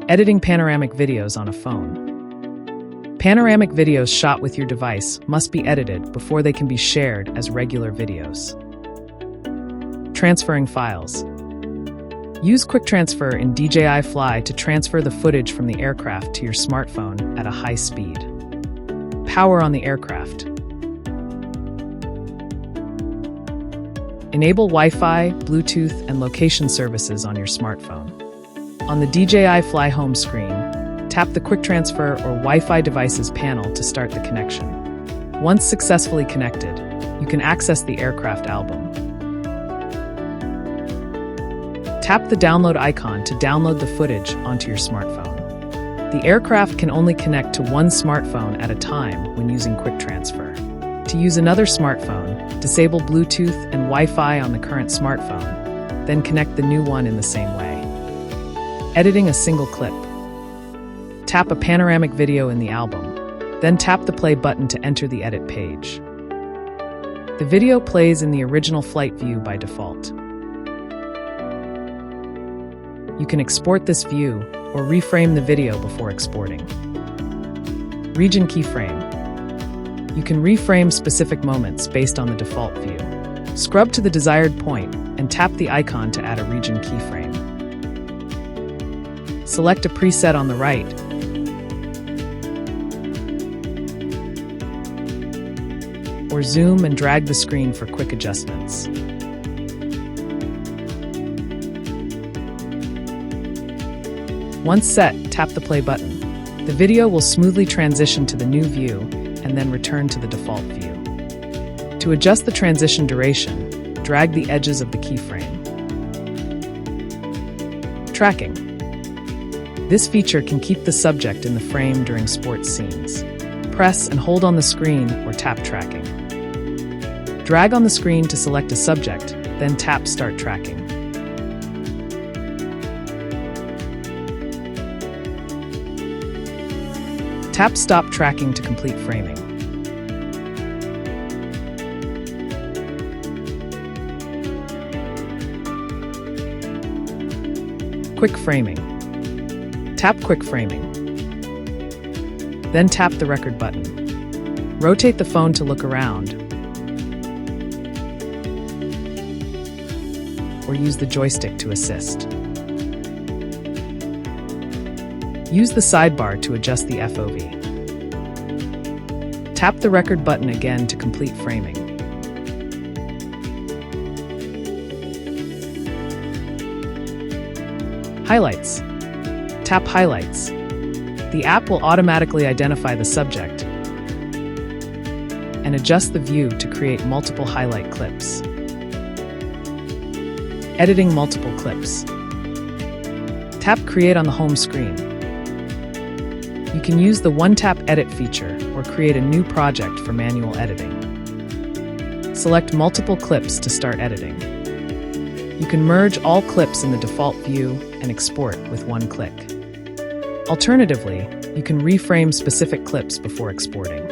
Editing panoramic videos on a phone. Panoramic videos shot with your device must be edited before they can be shared as regular videos. Transferring files. Use Quick Transfer in DJI Fly to transfer the footage from the aircraft to your smartphone at a high speed. Power on the aircraft. Enable Wi-Fi, Bluetooth, and location services on your smartphone. On the DJI Fly home screen, tap the Quick Transfer or Wi-Fi devices panel to start the connection. Once successfully connected, you can access the aircraft album. Tap the download icon to download the footage onto your smartphone. The aircraft can only connect to one smartphone at a time when using Quick Transfer. To use another smartphone, disable Bluetooth and Wi-Fi on the current smartphone, then connect the new one in the same way. Editing a single clip. Tap a panoramic video in the album, then tap the play button to enter the edit page. The video plays in the original flight view by default. You can export this view or reframe the video before exporting. Region keyframe. You can reframe specific moments based on the default view. Scrub to the desired point and tap the icon to add a region keyframe. Select a preset on the right or zoom and drag the screen for quick adjustments. Once set, tap the play button. The video will smoothly transition to the new view and then return to the default view. To adjust the transition duration, drag the edges of the keyframe. Tracking. This feature can keep the subject in the frame during sports scenes. Press and hold on the screen or tap tracking. Drag on the screen to select a subject, then tap Start Tracking. Tap Stop Tracking to complete framing. Quick Framing. Tap Quick Framing. Then tap the record button. Rotate the phone to look around, or use the joystick to assist. Use the sidebar to adjust the FOV. Tap the record button again to complete framing. Highlights. Tap Highlights. The app will automatically identify the subject and adjust the view to create multiple highlight clips. Editing multiple clips. Tap Create on the home screen. You can use the one-tap edit feature or create a new project for manual editing. Select multiple clips to start editing. You can merge all clips in the default view and export with one click. Alternatively, you can reframe specific clips before exporting.